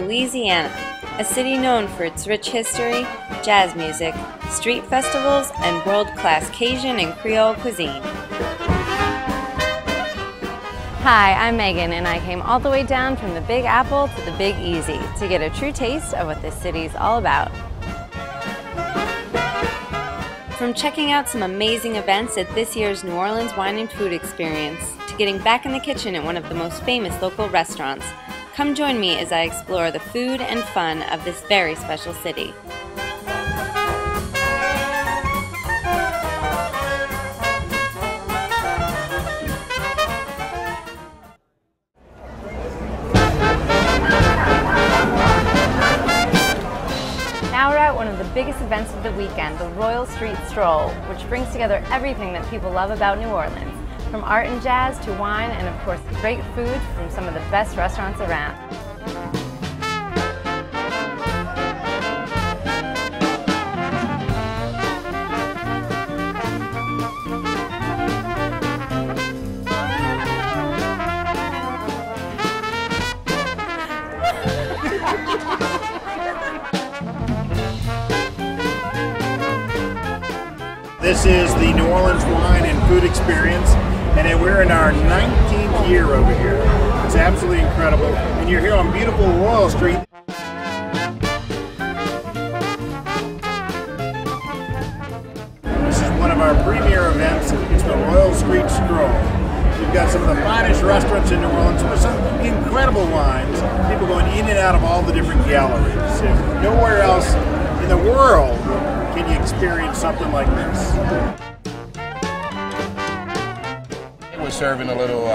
Louisiana, a city known for its rich history, jazz music, street festivals, and world-class Cajun and Creole cuisine. Hi, I'm Megan, and I came all the way down from the Big Apple to the Big Easy to get a true taste of what this city's all about. From checking out some amazing events at this year's New Orleans Wine and Food Experience to getting back in the kitchen at one of the most famous local restaurants, come join me as I explore the food and fun of this very special city. Now we're at one of the biggest events of the weekend, the Royal Street Stroll, which brings together everything that people love about New Orleans, from art and jazz to wine and of course great food from some of the best restaurants around. This is the New Orleans Wine and Food Experience, and we're in our 19th year over here. It's absolutely incredible, and you're here on beautiful Royal Street. This is one of our premier events. It's the Royal Street Stroll. We've got some of the finest restaurants in New Orleans with some incredible wines. People going in and out of all the different galleries. Nowhere else in the world can you experience something like this. We're serving a little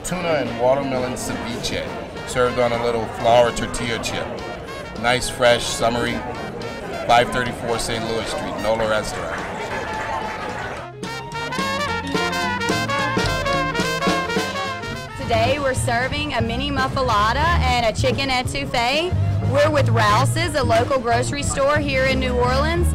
tuna and watermelon ceviche, served on a little flour tortilla chip. Nice, fresh, summery, 534 St. Louis Street, NOLA Restaurant. Today we're serving a mini muffalata and a chicken etouffee. We're with Rouse's, a local grocery store here in New Orleans.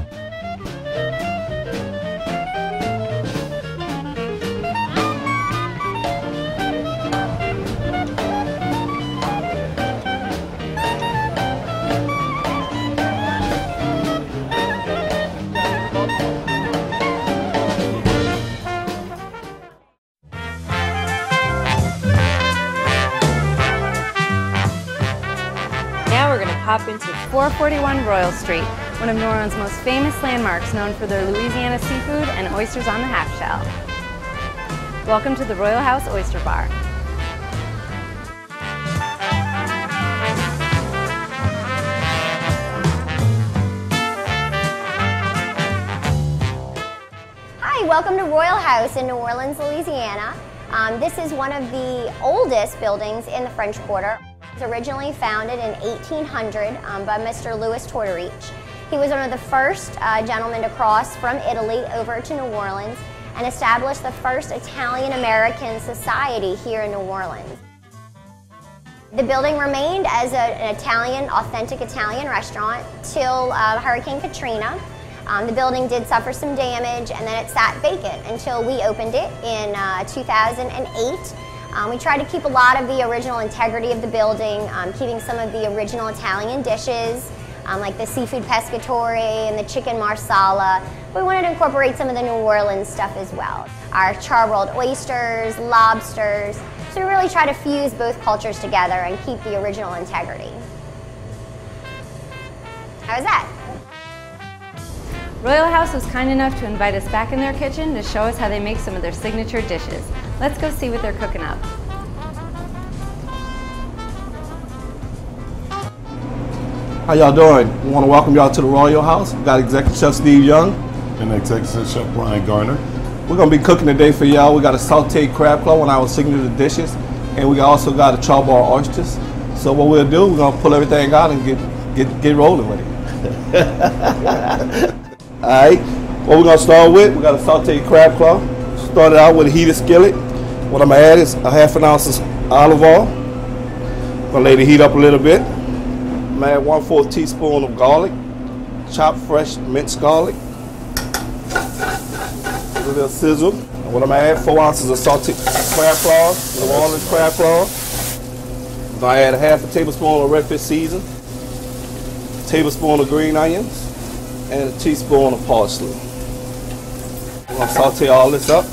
Now we're going to pop into 441 Royal Street, one of New Orleans' most famous landmarks known for their Louisiana seafood and oysters on the half shell. Welcome to the Royal House Oyster Bar. Hi, welcome to Royal House in New Orleans, Louisiana. This is one of the oldest buildings in the French Quarter. It was originally founded in 1800 by Mr. Louis Tortorich. He was one of the first gentlemen to cross from Italy over to New Orleans and established the first Italian-American society here in New Orleans. The building remained as an authentic Italian restaurant till Hurricane Katrina. The building did suffer some damage, and then it sat vacant until we opened it in 2008. We try to keep a lot of the original integrity of the building, keeping some of the original Italian dishes, like the seafood pescatore and the chicken marsala. We wanted to incorporate some of the New Orleans stuff as well. Our char-rolled oysters, lobsters. So we really try to fuse both cultures together and keep the original integrity. How was that? Royal House was kind enough to invite us back in their kitchen to show us how they make some of their signature dishes. Let's go see what they're cooking up. How y'all doing? We want to welcome y'all to the Royal House. We got Executive Chef Steve Young and Executive Chef Brian Garner. We're going to be cooking today for y'all. We got a sauteed crab claw, one of our signature dishes, and we also got a charbroiled oysters. So what we'll do, we're going to pull everything out and get rolling with it. All right, what we're going to start with, we got a sauteed crab claw. Started out with a heated skillet. What I'm going to add is a ½ ounce of olive oil. I'm going to let it heat up a little bit. I'm going to add 1/4 teaspoon of garlic, chopped fresh minced garlic. A little sizzle. And what I'm going to add, 4 ounces of sauteed crab claws, New Orleans crab claws. gonna add a half a tablespoon of red fish season, a tablespoon of green onions, and a teaspoon of parsley. I'm gonna saute all this up.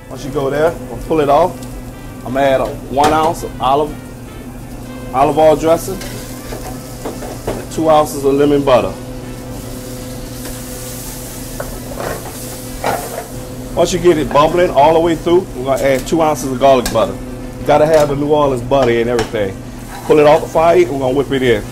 Once you go there, I'm gonna pull it off. I'm gonna add 1 ounce of olive oil dressing, and 2 ounces of lemon butter. Once you get it bubbling all the way through, we're gonna add 2 ounces of garlic butter. You gotta have the New Orleans butter and everything. Pull it off the fire and we're gonna whip it in.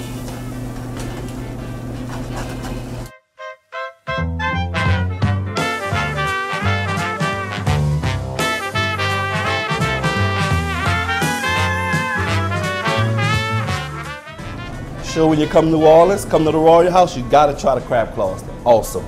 Sure, when you come to New Orleans, come to the Royal House, you gotta try the crab claws. They're awesome.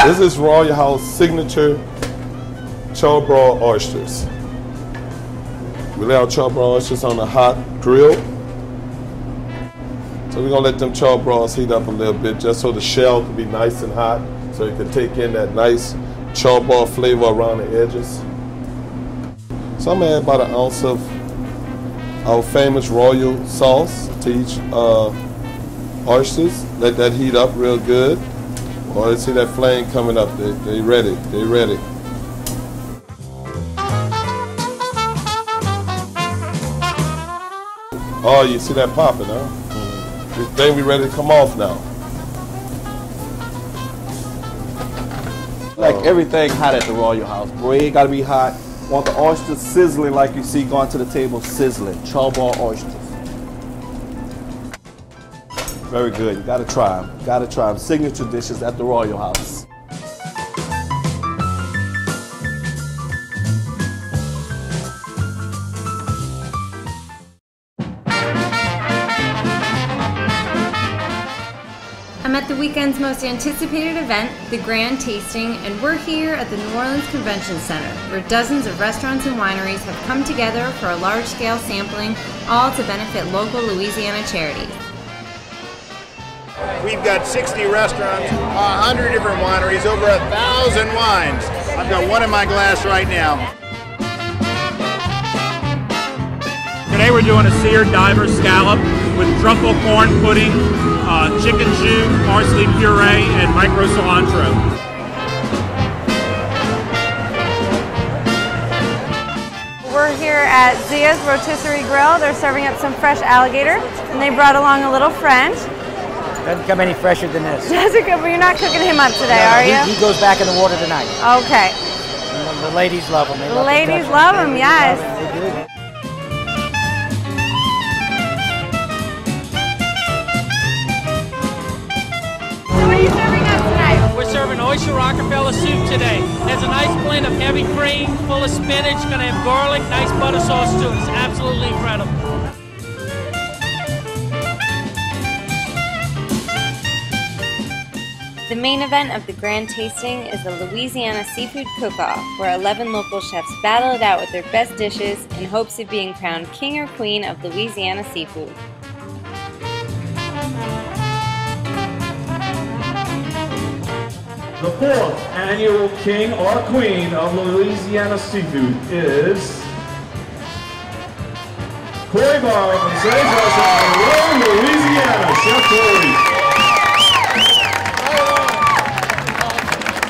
This is Royal House signature charbroiled oysters. We lay our charbroiled oysters on a hot grill. So we're gonna let them charbroils heat up a little bit just so the shell can be nice and hot so it can take in that nice charbroil flavor around the edges. So I'm gonna add about 1 ounce of our famous royal sauce to each oysters. Let that heat up real good. Oh, you see that flame coming up. They ready. They ready. Oh, you see that popping, huh? Then we ready to come off now. Like everything hot at the Royal House. Bread gotta be hot. Want the oysters sizzling like you see going to the table, sizzling. Charbroiled oysters. Very good. You gotta try them. Gotta try them. Signature dishes at the Royal House. I'm at the weekend's most anticipated event, the Grand Tasting, and we're here at the New Orleans Convention Center, where dozens of restaurants and wineries have come together for a large-scale sampling, all to benefit local Louisiana charities. We've got 60 restaurants, 100 different wineries, over 1,000 wines. I've got one in my glass right now. Today we're doing a seared diver scallop with truffle corn pudding, chicken jus, parsley puree, and micro cilantro. We're here at Zia's Rotisserie Grill. They're serving up some fresh alligator, and they brought along a little friend. Doesn't come any fresher than this. Doesn't come, but you're not cooking him up today, are you? He goes back in the water tonight. Okay. The ladies love him. The ladies love him, yes. So what are you serving up tonight? We're serving oyster Rockefeller soup today. It's a nice blend of heavy cream, full of spinach, gonna have garlic, nice butter sauce too. It's absolutely incredible. The main event of the Grand Tasting is the Louisiana Seafood Cook-Off, where 11 local chefs battle it out with their best dishes in hopes of being crowned king or queen of Louisiana seafood. The 4th annual king or queen of Louisiana seafood is Corey Barr from St. Joseph, Monroe, Louisiana. Chef Corey.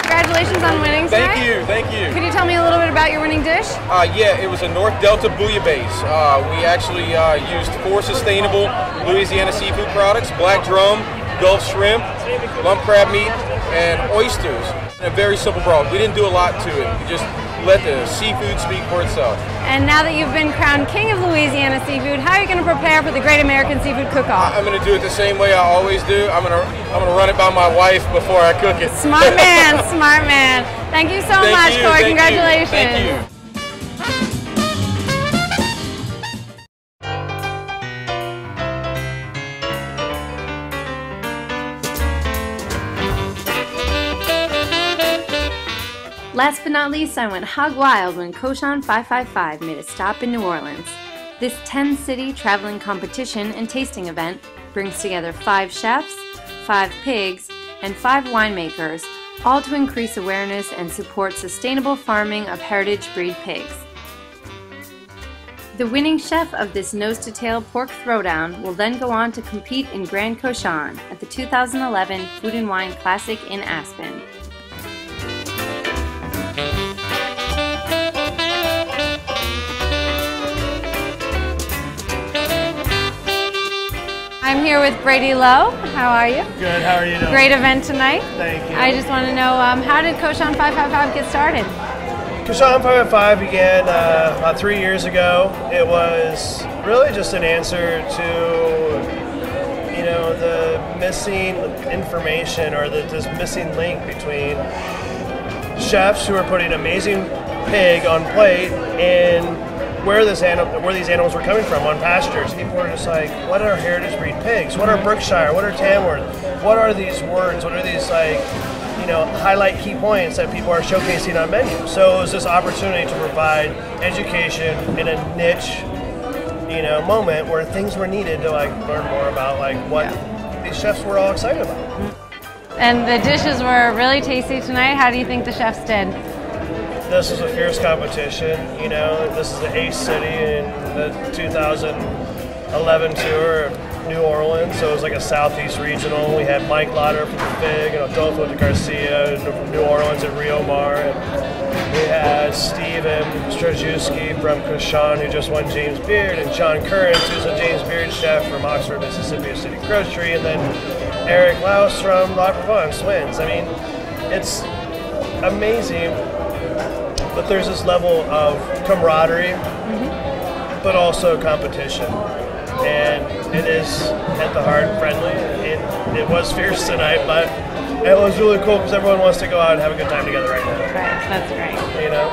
Congratulations on winning tonight. Thank you. Could you tell me a little bit about your winning dish? Yeah, it was a North Delta bouillabaisse. We actually used 4 sustainable Louisiana seafood products: black drum, Gulf shrimp, lump crab meat, and oysters. And a very simple broth. We didn't do a lot to it. We just let the seafood speak for itself. And now that you've been crowned king of Louisiana seafood, how are you going to prepare for the Great American Seafood Cook-Off? I'm going to do it the same way I always do. I'm going to run it by my wife before I cook it. Smart man, smart man. Thank you so much, Corey. Congratulations. Thank you. Last but not least, I went hog wild when COCHON 555 made a stop in New Orleans. This 10-city traveling competition and tasting event brings together 5 chefs, 5 pigs, and 5 winemakers, all to increase awareness and support sustainable farming of heritage breed pigs. The winning chef of this nose-to-tail pork throwdown will then go on to compete in Grand COCHON at the 2011 Food and Wine Classic in Aspen. I'm here with Brady Lowe. How are you? Good, how are you doing? Great event tonight. Thank you. I just want to know, how did COCHON 555 get started? COCHON 555 began about 3 years ago. It was really just an answer to, you know, the missing information or this missing link between chefs who are putting amazing pig on plate and where these animals were coming from on pastures. People were just like, what are heritage breed pigs? What are Berkshire? What are Tamworth? What are these words? What are these, like, you know, highlight key points that people are showcasing on menus? So it was this opportunity to provide education in a niche, you know, moment where things were needed to like learn more about like what these chefs were all excited about. And the dishes were really tasty tonight. How do you think the chefs did? This is a fierce competition, you know. This is the 8th city in the 2011 tour of New Orleans, so it was like a Southeast regional. We had Mike Lauder from the Fig, and Adolfo de Garcia from New Orleans at Rio Mar. And we had Steven Strajewski from COCHON, who just won James Beard, and John Currens, who's a James Beard chef from Oxford, Mississippi, a city grocery, and then Eric Laus from La Provence wins. I mean, it's amazing. But there's this level of camaraderie, but also competition. And it is at the heart friendly. It was fierce tonight, but it was really cool because everyone wants to go out and have a good time together right now. Right, that's great. You know?